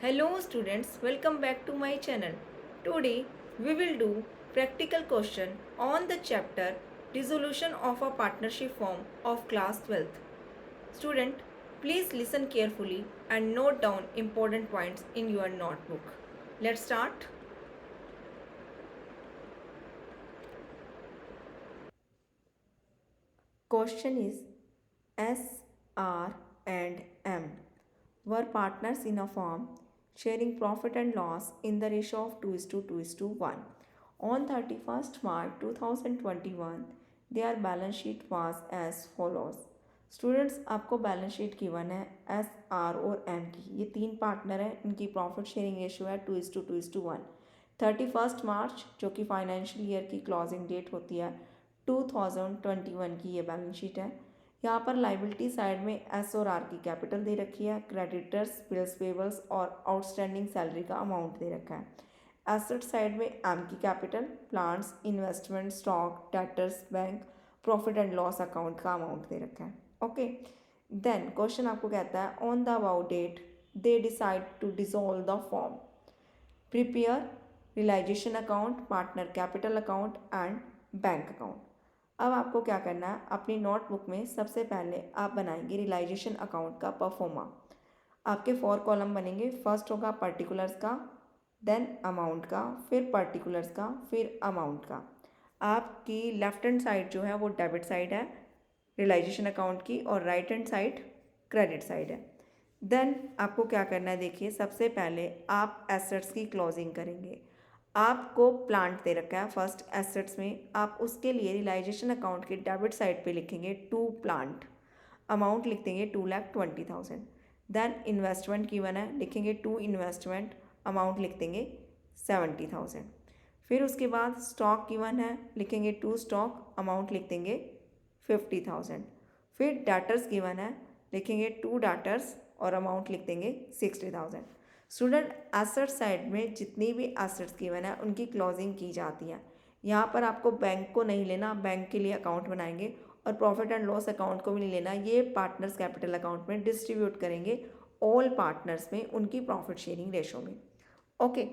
Hello students, welcome back to my channel. Today we will do practical question on the chapter Dissolution of a Partnership Form of class 12th. Student, please listen carefully and note down important points in your notebook. Let's start. Question is S, R and M were partners in a firm sharing profit and loss in the ratio of 2 is to 2 is to 1. On 31st March 2021, their balance sheet was as follows. Students आपको balance sheet given है S R और M की, ये तीन partner हैं, इनकी profit sharing ratio है 2:2:1। 31 मार्च जो कि फाइनेंशियल ईयर की क्लोजिंग डेट होती है 2021 की ये बैलेंस शीट है। यहाँ पर लाइबिलिटी साइड में एस और आर की कैपिटल दे रखी है, क्रेडिटर्स, बिल्स पेबल्स और आउटस्टैंडिंग सैलरी का अमाउंट दे रखा है। एसेट साइड में एम की capital, plants, investment, stock, debtors, bank, profit and loss account का अमाउंट दे रखा है। ओके, देन क्वेश्चन आपको कहता है on the about date they decide to dissolve the firm, prepare realisation account, partner capital account and bank account. अब आपको क्या करना है, अपनी नोटबुक में सबसे पहले आप बनाएंगे रियलाइजेशन अकाउंट का परफॉर्मा। आपके 4 कॉलम बनेंगे। फर्स्ट होगा पर्टिकुलर्स का, देन अमाउंट का, फिर पर्टिकुलर्स का, फिर अमाउंट का। आपकी लेफ्ट हैंड साइड जो है वो डेबिट साइड है रियलाइजेशन अकाउंट की, और right hand side credit side है। देन आपको क्या करना है, देखिए सबसे पहले आप एसेट्स की क्लोजिंग करेंगे। आपको प्लांट दे रखा है फर्स्ट एसेट्स में, आप उसके लिए रियलाइजेशन अकाउंट के डेबिट साइड पे लिखेंगे 2 प्लांट, अमाउंट लिख देंगे 2,20,000। देन इन्वेस्टमेंट गिवन है, लिखेंगे 2 इन्वेस्टमेंट, अमाउंट लिख देंगे 70,000। फिर उसके बाद स्टॉक गिवन है, लिखेंगे 2 स्टॉक, अमाउंट लिख देंगे 50,000। फिर डाटर्स गिवन है, लिखेंगे 2 डाटर्स और अमाउंट लिख देंगे 60,000। स्टूडेंट एसेट साइड में जितनी भी एसेट्स गिवन है उनकी क्लोजिंग की जाती है। यहाँ पर आपको बैंक को नहीं लेना, बैंक के लिए अकाउंट बनाएंगे, और प्रॉफिट एंड लॉस अकाउंट को भी नहीं लेना, ये पार्टनर्स कैपिटल अकाउंट में डिस्ट्रीब्यूट करेंगे ऑल पार्टनर्स में उनकी प्रॉफिट शेयरिंग रेशो में। ओके,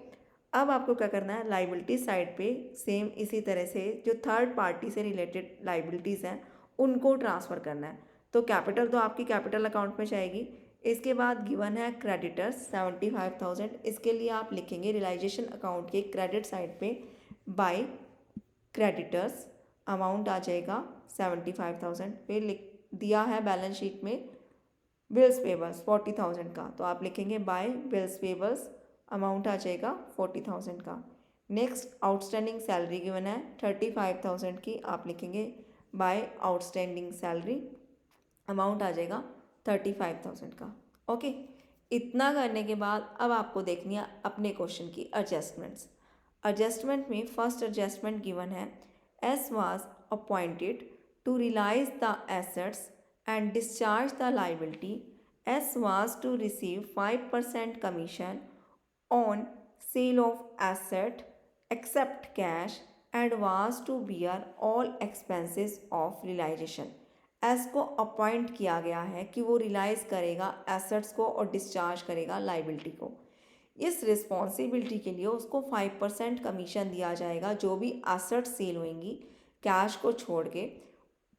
अब आपको क्या करना है, लाइबिलिटी साइड पे सेम इसी तरह से जो थर्ड पार्टी से रिलेटेड लाइबिलिटीज़ हैं उनको ट्रांसफ़र करना है। तो कैपिटल तो आपकी कैपिटल अकाउंट में जाएगी। इसके बाद गिवन है क्रेडिटर्स 75,000, इसके लिए आप लिखेंगे रियलाइजेशन अकाउंट के क्रेडिट साइड पे बाय क्रेडिटर्स, अमाउंट आ जाएगा 75,000। फिर लिख दिया है बैलेंस शीट में बिल्स पेबल्स 40,000 का, तो आप लिखेंगे बाय बिल्स पेबल्स, अमाउंट आ जाएगा 40,000 का। नेक्स्ट आउटस्टैंडिंग सैलरी गिवन है 35,000 की, आप लिखेंगे बाय आउटस्टैंडिंग सैलरी, अमाउंट आ जाएगा 35,000 का। ओके, इतना करने के बाद अब आपको देखनी है अपने क्वेश्चन की एडजस्टमेंट्स। एडजस्टमेंट में फर्स्ट एडजस्टमेंट गिवन है S was appointed to realise the assets and discharge the liability. S was to receive 5% commission on sale of asset except cash and was to bear all expenses of realization. S को appoint किया गया है कि वो realise करेगा assets को और discharge करेगा लाइबिलिटी को। इस रिस्पॉन्सिबिलिटी के लिए उसको 5% कमीशन दिया जाएगा जो भी एसेट्स सेल होंगी कैश को छोड़ के।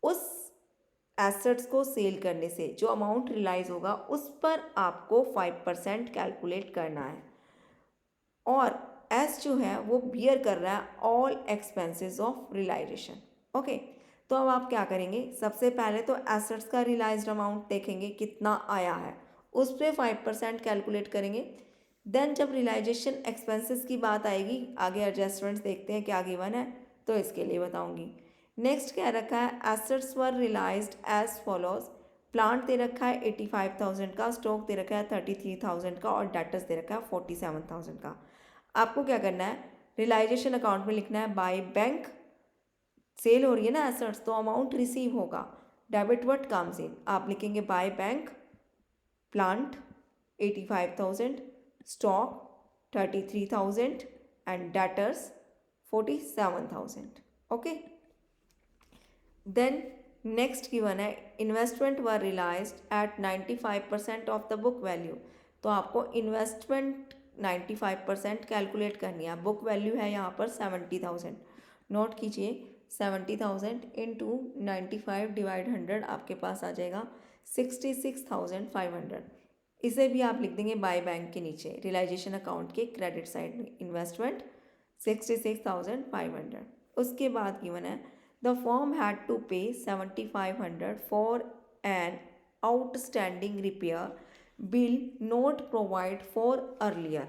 उस एसेट्स को सेल करने से जो अमाउंट रियलाइज होगा उस पर आपको 5% कैलकुलेट करना है, और एस जो है वो बियर कर रहा है all expenses of realisation. Okay, तो अब आप क्या करेंगे, सबसे पहले तो एसेट्स का रियलाइज्ड अमाउंट देखेंगे कितना आया है, उस पर 5% कैलकुलेट करेंगे। देन जब रियलाइजेशन एक्सपेंसेस की बात आएगी, आगे एडजस्टमेंट्स देखते हैं क्या गिवन है, तो इसके लिए बताऊंगी। नेक्स्ट क्या रखा है, एसेट्स वर रियलाइज्ड एज फॉलोज, प्लांट दे रखा है 85,000 का, स्टॉक दे रखा है 33,000 का, और डेटर्स दे रखा है 47,000 का। आपको क्या करना है, रियलाइजेशन अकाउंट में लिखना है बाय बैंक, सेल हो रही है ना एसेट्स तो अमाउंट रिसीव होगा, डेबिट व्हाट कम्स इन, आप लिखेंगे by bank, plant 85,000, stock 33,000 and debtors 47,000। Okay, then next given है investment were realised at 95% of the book value, तो आपको इन्वेस्टमेंट 95% कैलकुलेट करनी है। बुक वैल्यू है यहाँ पर 70,000, नोट कीजिए 70,000 इंटू 95 डिवाइड 100 आपके पास आ जाएगा 66,500। इसे भी आप लिख देंगे बाय बैंक के नीचे रियलाइजेशन अकाउंट के क्रेडिट साइड में इन्वेस्टमेंट 66,500। उसके बाद गिवन है द फर्म हैड टू पे 7,500 for an outstanding repair bill note provide for earlier.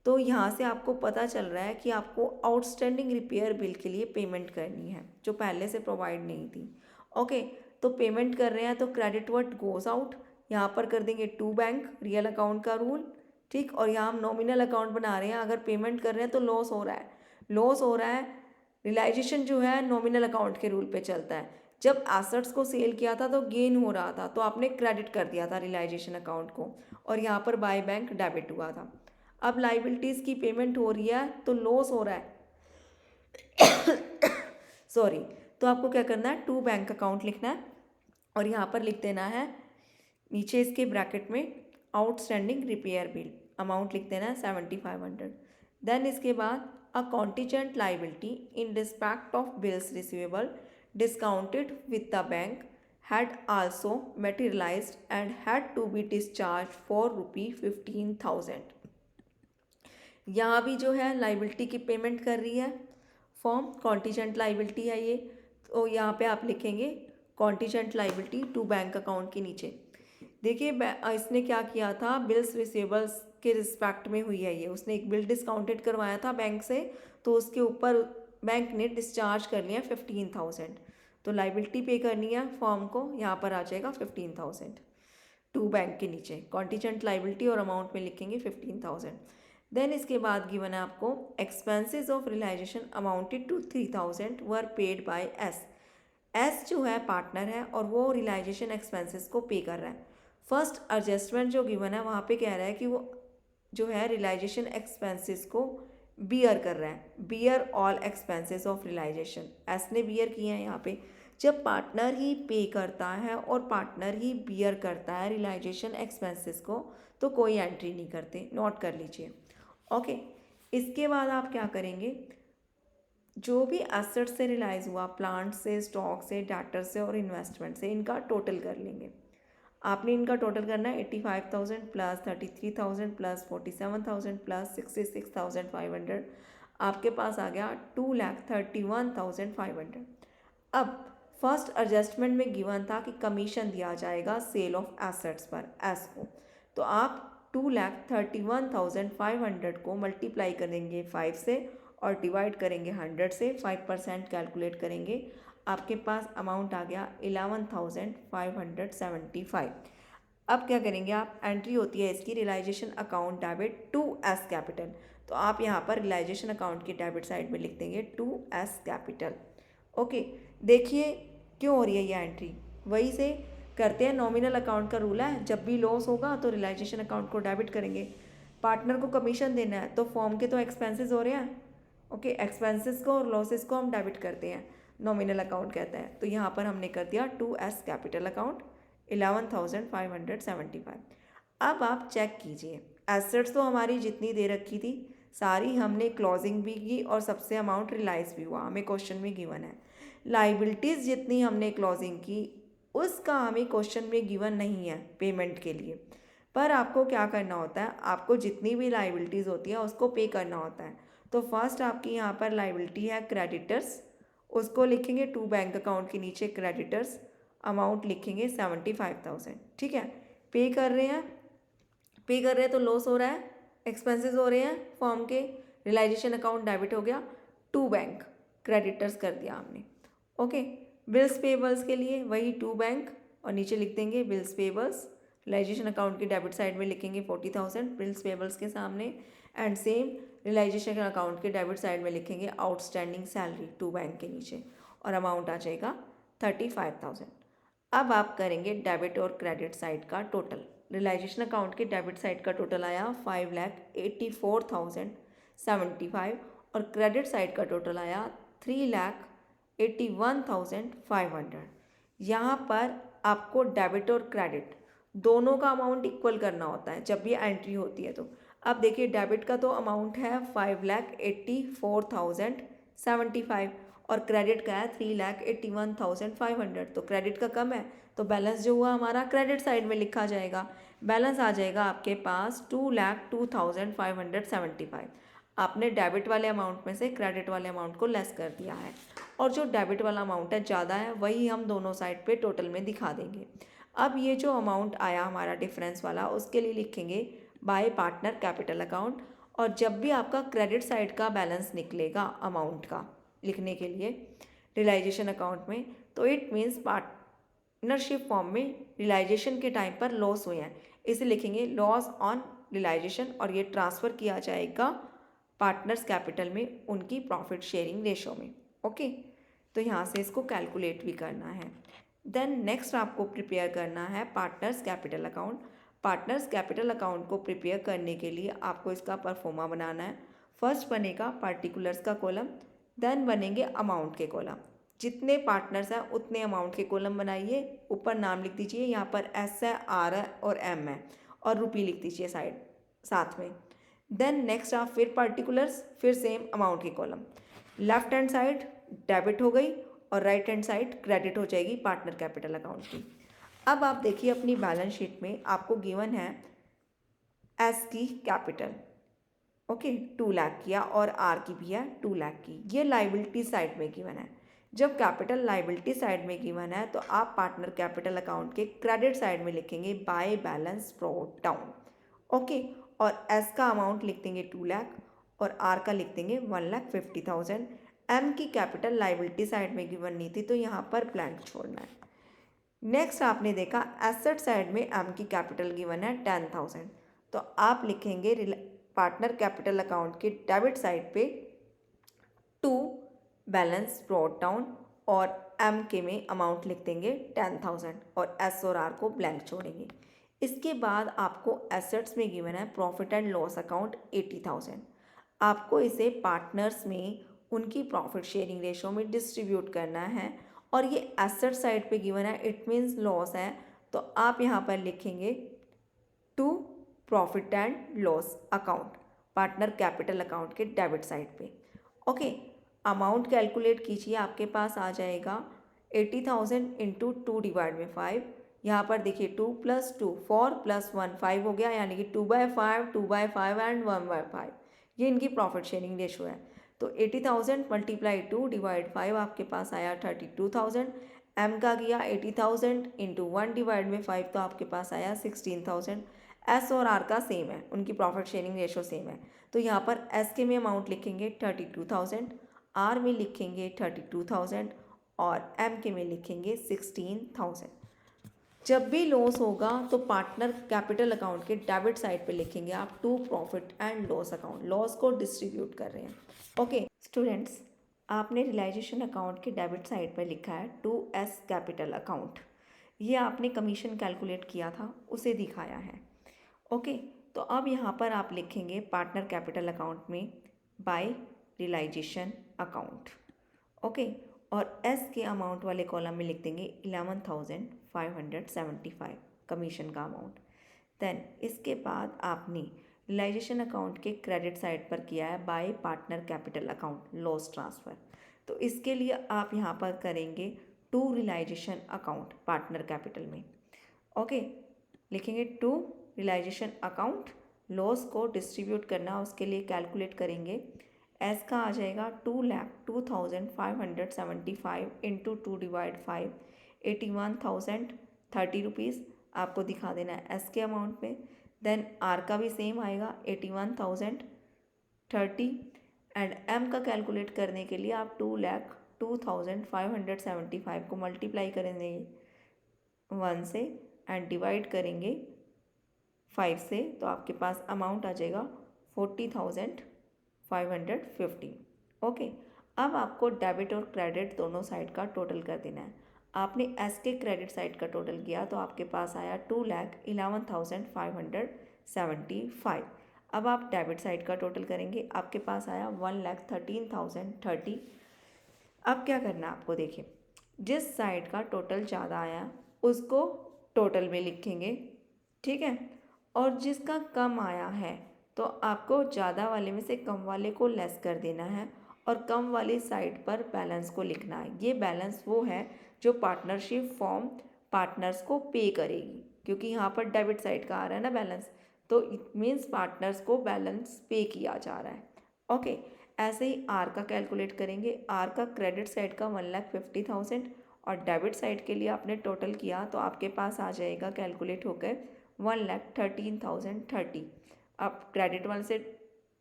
तो यहाँ से आपको पता चल रहा है कि आपको आउटस्टैंडिंग रिपेयर बिल के लिए पेमेंट करनी है जो पहले से प्रोवाइड नहीं थी। ओके, तो पेमेंट कर रहे हैं तो क्रेडिट वर्ड गोज आउट, यहाँ पर कर देंगे टू बैंक, रियल अकाउंट का रूल, ठीक। और यहाँ हम नॉमिनल अकाउंट बना रहे हैं, अगर पेमेंट कर रहे हैं तो लॉस हो रहा है, लॉस हो रहा है। रियलाइजेशन जो है नॉमिनल अकाउंट के रूल पे चलता है। जब एसेट्स को सेल किया था तो गेन हो रहा था, तो आपने क्रेडिट कर दिया था रियलाइजेशन अकाउंट को, और यहाँ पर बाय बैंक डेबिट हुआ था। अब लाइबिलिटीज़ की पेमेंट हो रही है तो लॉस हो रहा है सॉरी, तो आपको क्या करना है, टू बैंक अकाउंट लिखना है और यहाँ पर लिख देना है नीचे इसके ब्रैकेट में आउटस्टैंडिंग रिपेयर बिल, अमाउंट लिख देना है 7,500। देन इसके बाद a contingent liability in respect of bills receivable discounted with the bank had also materialized and had to be discharged for ₹15,000। यहाँ भी जो है लाइबिलिटी की पेमेंट कर रही है फॉर्म, कॉन्टीजेंट लाइबिलिटी है ये, तो यहाँ पे आप लिखेंगे contingent liability to bank account के नीचे। देखिए इसने क्या किया था, बिल्स रिसीवेबल्स के रिस्पेक्ट में हुई है ये, उसने एक बिल डिस्काउंटेड करवाया था बैंक से, तो उसके ऊपर बैंक ने डिस्चार्ज कर लिया 15,000, तो लाइबिलिटी पे करनी है फॉर्म को, यहाँ पर आ जाएगा 15,000 टू बैंक के नीचे, कॉन्टीजेंट लाइबिलिटी और अमाउंट में लिखेंगे 15,000। देन इसके बाद गिवन है आपको expenses of realisation amounted to 3,000 were paid by S. S जो है पार्टनर है और वो रियलाइजेशन एक्सपेंसेस को पे कर रहा है। फर्स्ट एडजस्टमेंट जो गिवन है वहाँ पे कह रहा है कि वो जो है रियलाइजेशन एक्सपेंसेस को बियर कर रहा है, bear all expenses of realisation, S ने बियर किए हैं यहाँ पे। जब पार्टनर ही पे करता है और पार्टनर ही बियर करता है रियलाइजेशन एक्सपेंसेस को, तो कोई एंट्री नहीं करते, नोट कर लीजिए। ओके, इसके बाद आप क्या करेंगे, जो भी एसेट से रियलाइज हुआ, प्लांट से, स्टॉक से, डेटर से और इन्वेस्टमेंट से, इनका टोटल कर लेंगे। आपने इनका टोटल करना है 85,000 प्लस 33,000 प्लस 47,000 प्लस 66,500, आपके पास आ गया 2,31,500। अब फर्स्ट एडजस्टमेंट में गिवन था कि कमीशन दिया जाएगा सेल ऑफ एसेट्स पर एस को, तो आप 2,31,500 को मल्टीप्लाई करेंगे 5 से और डिवाइड करेंगे 100 से, 5% कैलकुलेट करेंगे, आपके पास अमाउंट आ गया 11,575। अब क्या करेंगे आप, एंट्री होती है इसकी realisation account debit to S capital, तो आप यहाँ पर रियलाइजेशन अकाउंट की डेबिट साइड में लिख देंगे टू एस कैपिटल। ओके, देखिए क्यों हो रही है ये एंट्री, वही से करते हैं, नॉमिनल अकाउंट का रूल है, जब भी लॉस होगा तो रियलाइजेशन अकाउंट को डेबिट करेंगे। पार्टनर को कमीशन देना है तो फॉर्म के तो एक्सपेंसेस हो रहे हैं, ओके, एक्सपेंसेस को और लॉसेस को हम डेबिट करते हैं, नॉमिनल अकाउंट कहता है, तो यहाँ पर हमने कर दिया टू एस कैपिटल अकाउंट 11,575। अब आप चेक कीजिए, एसेट्स तो हमारी जितनी दे रखी थी सारी हमने क्लोजिंग भी की और सबसे अमाउंट रियलाइज भी हुआ, हमें क्वेश्चन में गिवन है। लाइबिलिटीज़ जितनी हमने क्लोजिंग की उसका हमें क्वेश्चन में गिवन नहीं है पेमेंट के लिए, पर आपको क्या करना होता है, आपको जितनी भी लाइबिलिटीज़ होती है उसको पे करना होता है। तो फर्स्ट आपकी यहाँ पर लाइबिलिटी है क्रेडिटर्स, उसको लिखेंगे टू बैंक अकाउंट के नीचे क्रेडिटर्स, अमाउंट लिखेंगे 75,000, ठीक है। पे कर रहे हैं, पे कर रहे हैं तो लॉस हो रहा है, एक्सपेंसेस हो रहे हैं फॉर्म के, रियलाइजेशन अकाउंट डेबिट हो गया, टू बैंक क्रेडिटर्स कर दिया हमने। ओके, बिल्स पेबल्स के लिए वही टू बैंक और नीचे लिख देंगे बिल्स पेबल्स, रियलाइजेशन अकाउंट की डेबिट साइड में लिखेंगे 40,000 बिल्स पेबल्स के सामने, एंड सेम रियलाइजेशन अकाउंट के डेबिट साइड में लिखेंगे आउटस्टैंडिंग सैलरी टू बैंक के नीचे, और अमाउंट आ जाएगा 35,000। अब आप करेंगे डेबिट और क्रेडिट साइड का टोटल। रियलाइजेशन अकाउंट के डेबिट साइड का टोटल आया 5,84,075 और क्रेडिट साइड का टोटल आया 3,81,500। यहाँ पर आपको डेबिट और क्रेडिट दोनों का अमाउंट इक्वल करना होता है जब भी एंट्री होती है। तो अब देखिए डेबिट का तो अमाउंट है 5,84,075 और क्रेडिट का है 3,81,500। तो क्रेडिट का कम है तो बैलेंस जो हुआ हमारा क्रेडिट साइड में लिखा जाएगा। बैलेंस आ जाएगा आपके पास 2,02,575। आपने डेबिट वाले अमाउंट में से क्रेडिट वाले अमाउंट को लेस कर दिया है और जो डेबिट वाला अमाउंट है ज़्यादा है वही हम दोनों साइड पे टोटल में दिखा देंगे। अब ये जो अमाउंट आया हमारा डिफरेंस वाला उसके लिए लिखेंगे बाय पार्टनर कैपिटल अकाउंट। और जब भी आपका क्रेडिट साइड का बैलेंस निकलेगा अमाउंट का लिखने के लिए रियलाइजेशन अकाउंट में, तो इट मीन्स पार्टनरशिप फॉर्म में रियलाइजेशन के टाइम पर लॉस हुए हैं, इसे लिखेंगे लॉस ऑन रियलाइजेशन और ये ट्रांसफ़र किया जाएगा पार्टनर्स कैपिटल में उनकी प्रॉफिट शेयरिंग रेशो में। ओके, तो यहाँ से इसको कैलकुलेट भी करना है। देन नेक्स्ट आपको प्रिपेयर करना है partners capital account. Partners capital account को प्रिपेयर करने के लिए आपको इसका परफॉर्मा बनाना है। फर्स्ट बनेगा पार्टिकुलर्स का कॉलम, देन बनेंगे अमाउंट के कॉलम। जितने पार्टनर्स हैं उतने अमाउंट के कॉलम बनाइए, ऊपर नाम लिख दीजिए, यहाँ पर एस है, आर है और एम है और रुपी लिख दीजिए साइड साथ में। देन नेक्स्ट आप फिर पार्टिकुलर्स, फिर सेम अमाउंट की column. Left hand side debit हो गई और राइट हैंड साइड क्रेडिट हो जाएगी पार्टनर कैपिटल अकाउंट की। अब आप देखिए अपनी बैलेंस शीट में आपको गिवन है एस की कैपिटल, ओके 2 लाख की और आर की भी है 2 लाख की। ये लाइबिलिटी साइड में गिवन है। जब कैपिटल लाइबिलिटी साइड में गिवन है तो आप पार्टनर कैपिटल अकाउंट के क्रेडिट साइड में लिखेंगे by balance brought down, okay. और एस का अमाउंट लिख देंगे 2 लाख और आर का लिख देंगे 1,50,000। एम की कैपिटल लाइबिलिटी साइड में गिवन नहीं थी तो यहाँ पर ब्लैंक छोड़ना है। नेक्स्ट आपने देखा एसेट साइड में एम की कैपिटल गिवन है 10,000, तो आप लिखेंगे पार्टनर कैपिटल अकाउंट के डेबिट साइड पे 2 बैलेंस ब्रॉट डाउन और एम के में अमाउंट लिख देंगे 10,000 और एस और आर को ब्लैंक छोड़ेंगे। इसके बाद आपको एसेट्स में गिवन है प्रॉफिट एंड लॉस अकाउंट 80,000। आपको इसे पार्टनर्स में उनकी प्रॉफिट शेयरिंग रेशो में डिस्ट्रीब्यूट करना है और ये एसेट साइड पे गिवन है, इट मीन्स लॉस है, तो आप यहाँ पर लिखेंगे to profit and loss account partner capital account के डेबिट साइड पे। ओके, अमाउंट कैलकुलेट कीजिए, आपके पास आ जाएगा 80,000 इंटू 2 डिवाइड में 5। यहाँ पर देखिए 2 + 2 4 + 1 5 हो गया, यानी कि 2/5 2/5 एंड 1/5 ये इनकी प्रॉफिट शेयरिंग रेशो है। तो 80,000 × 2 डिवाइड 5 आपके पास आया 32,000। एम का गया 80,000 इंटू 1 डिवाइड में 5 तो आपके पास आया 16,000। एस और आर का सेम है, उनकी प्रॉफिट शेयरिंग रेशो सेम है, तो यहाँ पर एस के में अमाउंट लिखेंगे 32,000, आर में लिखेंगे 32,000 और एम के में लिखेंगे 16,000। जब भी लॉस होगा तो पार्टनर कैपिटल अकाउंट के डेबिट साइड पे लिखेंगे आप to profit and loss account, loss को डिस्ट्रीब्यूट कर रहे हैं। ओके स्टूडेंट्स, आपने रियलाइजेशन अकाउंट के डेबिट साइड पर लिखा है 2S कैपिटल अकाउंट, ये आपने कमीशन कैलकुलेट किया था उसे दिखाया है। ओके, तो अब यहाँ पर आप लिखेंगे पार्टनर कैपिटल अकाउंट में बाय रियलाइजेशन अकाउंट, ओके। और एस के अमाउंट वाले कॉलम में लिख देंगे 11,575 कमीशन का अमाउंट। देन इसके बाद आपने रियलाइजेशन अकाउंट के क्रेडिट साइड पर किया है by partner capital account loss transfer, तो इसके लिए आप यहाँ पर करेंगे to realisation account partner capital में, ओके। लिखेंगे टू रियलाइजेशन अकाउंट, लॉस को डिस्ट्रीब्यूट करना उसके लिए कैलकुलेट करेंगे। एस का आ जाएगा 2,02,575 इंटू 2 डिवाइड 5 81,030 रुपीज़ आपको दिखा देना है एस के अमाउंट में। देन आर का भी सेम आएगा 81,030 एंड एम का कैलकुलेट करने के लिए आप 2,02,575 को मल्टीप्लाई करेंगे 1 से एंड डिवाइड करेंगे 5 से, तो आपके पास अमाउंट आ जाएगा 40,550। ओके, अब आपको डेबिट और क्रेडिट दोनों साइड का टोटल कर देना है। आपने एस के क्रेडिट साइड का टोटल किया तो आपके पास आया 2,11,575। अब आप डेबिट साइड का टोटल करेंगे, आपके पास आया 1,13,030। अब क्या करना है आपको, देखिए जिस साइड का टोटल ज़्यादा आया उसको टोटल में लिखेंगे ठीक है। और जिसका कम आया है तो आपको ज़्यादा वाले में से कम वाले को लेस कर देना है और कम वाली साइड पर बैलेंस को लिखना है। ये बैलेंस वो है जो पार्टनरशिप फॉर्म पार्टनर्स को पे करेगी, क्योंकि यहाँ पर डेबिट साइड का आ रहा है ना बैलेंस, तो इट मीन्स पार्टनर्स को बैलेंस पे किया जा रहा है। ओके, ऐसे ही आर का कैलकुलेट करेंगे। आर का क्रेडिट साइड का 1,50,000 और डेबिट साइड के लिए आपने टोटल किया तो आपके पास आ जाएगा कैलकुलेट होकर 1,13,030। अब क्रेडिट वाले से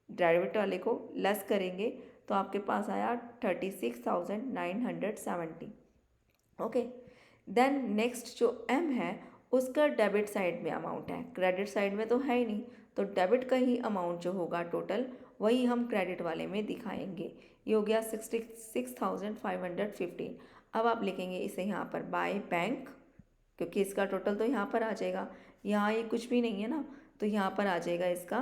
डेबिट वाले को लेस करेंगे तो आपके पास आया 36,970। ओके, देन नेक्स्ट जो एम है उसका डेबिट साइड में अमाउंट है, क्रेडिट साइड में तो है ही नहीं, तो डेबिट का ही अमाउंट जो होगा टोटल वही हम क्रेडिट वाले में दिखाएंगे। ये हो गया 66,515। अब आप लिखेंगे इसे यहाँ पर बाय बैंक, क्योंकि इसका टोटल तो यहाँ पर आ जाएगा, यहाँ ये कुछ भी नहीं है ना, तो यहाँ पर आ जाएगा इसका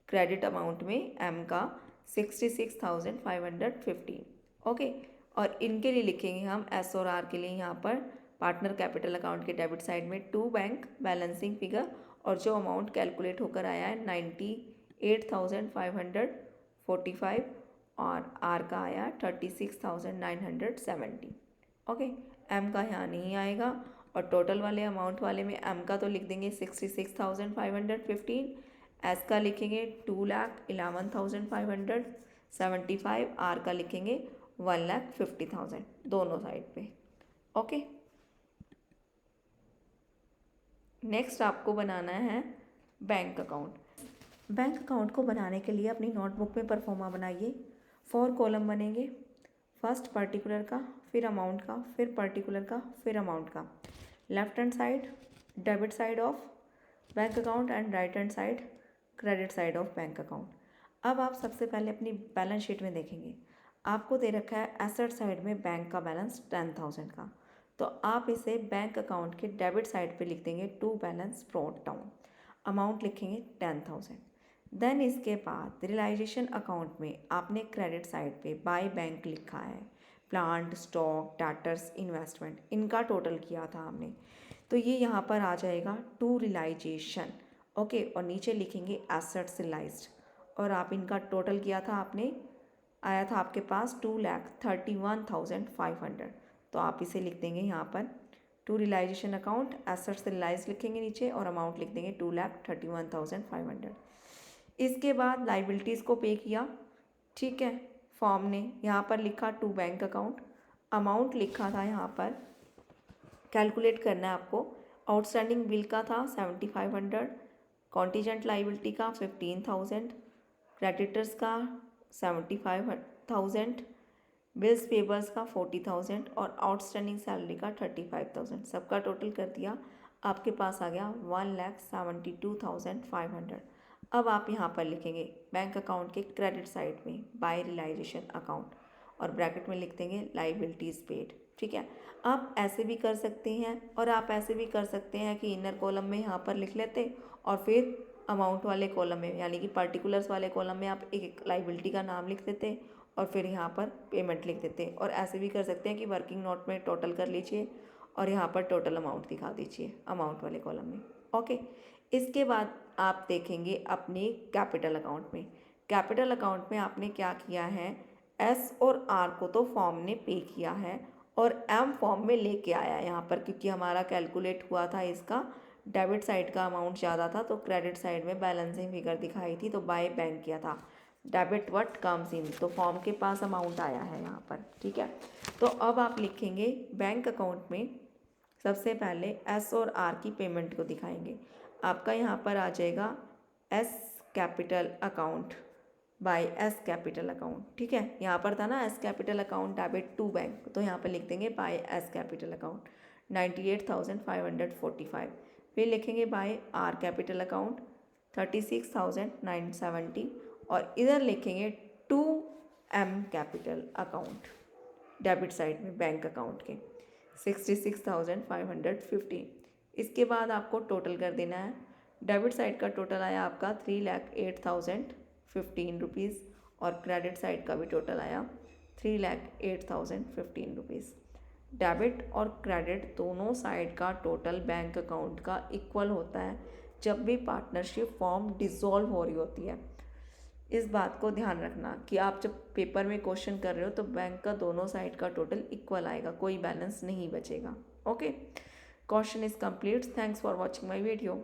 क्रेडिट अमाउंट में एम का 66,515। ओके, और इनके लिए लिखेंगे हम एस और आर के लिए यहाँ पर पार्टनर कैपिटल अकाउंट के डेबिट साइड में टू बैंक बैलेंसिंग फिगर, और जो अमाउंट कैलकुलेट होकर आया है 98,545 और आर का आया 36,970। ओके, एम का यहाँ नहीं आएगा और टोटल वाले अमाउंट वाले में एम का तो लिख देंगे 66,515, एस का लिखेंगे 2,11,575, आर का लिखेंगे 1,50,000 दोनों साइड पे। ओके, नेक्स्ट आपको बनाना है बैंक अकाउंट। बैंक अकाउंट को बनाने के लिए अपनी नोटबुक में परफॉर्मा बनाइए। 4 कॉलम बनेंगे, फर्स्ट पर्टिकुलर का, फिर अमाउंट का, फिर पर्टिकुलर का, फिर अमाउंट का। Left hand side debit side of bank account and right hand side credit side of bank account. अब आप सबसे पहले अपनी बैलेंस शीट में देखेंगे, आपको दे रखा है एसेट साइड में बैंक का बैलेंस 10,000 का, तो आप इसे बैंक अकाउंट के डेबिट साइड पे लिख देंगे to balance brought down, amount लिखेंगे 10,000। देन इसके बाद रियलाइजेशन अकाउंट में आपने क्रेडिट साइड पे बाय बैंक लिखा है, प्लांट स्टॉक डाटर्स इन्वेस्टमेंट इनका टोटल किया था हमने, तो ये यहाँ पर आ जाएगा टू रियलाइजेशन। ओके, और नीचे लिखेंगे एसेट्स रियलाइज्ड, और आप इनका टोटल किया था आपने, आया था आपके पास 2,31,500, तो आप इसे लिख देंगे यहाँ पर to realisation account assets realise लिखेंगे नीचे और अमाउंट लिख देंगे 2,31,500। इसके बाद लाइबिलिटीज़ को पे किया, ठीक है, फॉर्म ने यहाँ पर लिखा टू बैंक अकाउंट, अमाउंट लिखा था यहाँ पर, कैलकुलेट करना है आपको, आउटस्टैंडिंग बिल का था 7,500, कॉन्टीजेंट लाइबिलिटी का 15,000, क्रेडिटर्स का 75,000, बिल्स पेपर्स का 40,000 और आउटस्टैंडिंग सैलरी का 35,000, सबका टोटल कर दिया, आपके पास आ गया 1,72,500। अब आप यहाँ पर लिखेंगे बैंक अकाउंट के क्रेडिट साइड में बाय रियलाइजेशन अकाउंट और ब्रैकेट में लिख देंगे लाइबिलिटीज़ पेड। ठीक है, आप ऐसे भी कर सकते हैं और आप ऐसे भी कर सकते हैं कि इनर कॉलम में यहाँ पर लिख लेते और फिर अमाउंट वाले कॉलम में यानी कि पर्टिकुलर्स वाले कॉलम में आप एक लाइबिलिटी का नाम लिख देते और फिर यहाँ पर पेमेंट लिख देते। और ऐसे भी कर सकते हैं कि वर्किंग नोट में टोटल कर लीजिए और यहाँ पर टोटल अमाउंट दिखा दीजिए अमाउंट वाले कॉलम में। ओके, इसके बाद आप देखेंगे अपने कैपिटल अकाउंट में। कैपिटल अकाउंट में आपने क्या किया है, एस और आर को तो फॉर्म ने पे किया है और एम फॉर्म में लेके आया यहाँ पर, क्योंकि हमारा कैलकुलेट हुआ था इसका डेबिट साइड का अमाउंट ज़्यादा था तो क्रेडिट साइड में बैलेंसिंग फिगर दिखाई थी तो बाय बैंक किया था, डेबिट व्हाट कम्स इन, तो फॉर्म के पास अमाउंट आया है यहाँ पर। ठीक है, तो अब आप लिखेंगे बैंक अकाउंट में सबसे पहले एस और आर की पेमेंट को दिखाएंगे। आपका यहाँ पर आ जाएगा S capital account by S capital account. ठीक है, यहाँ पर था ना S capital account debit to bank, तो यहाँ पर लिख देंगे बाय एस कैपिटल अकाउंट 98,545। फिर लिखेंगे बाय आर कैपिटल अकाउंट 36,970 और इधर लिखेंगे to M capital account debit side में बैंक अकाउंट के 66,515। इसके बाद आपको टोटल कर देना है। डेबिट साइड का टोटल आया आपका 3,08,015 रुपीज़ और क्रेडिट साइड का भी टोटल आया 3,08,015 रुपीज़। डेबिट और क्रेडिट दोनों साइड का टोटल बैंक अकाउंट का इक्वल होता है, जब भी पार्टनरशिप फॉर्म डिसॉल्व हो रही होती है। इस बात को ध्यान रखना कि आप जब पेपर में क्वेश्चन कर रहे हो तो बैंक का दोनों साइड का टोटल इक्वल आएगा, कोई बैलेंस नहीं बचेगा। Okay, question is complete. Thanks for watching my video.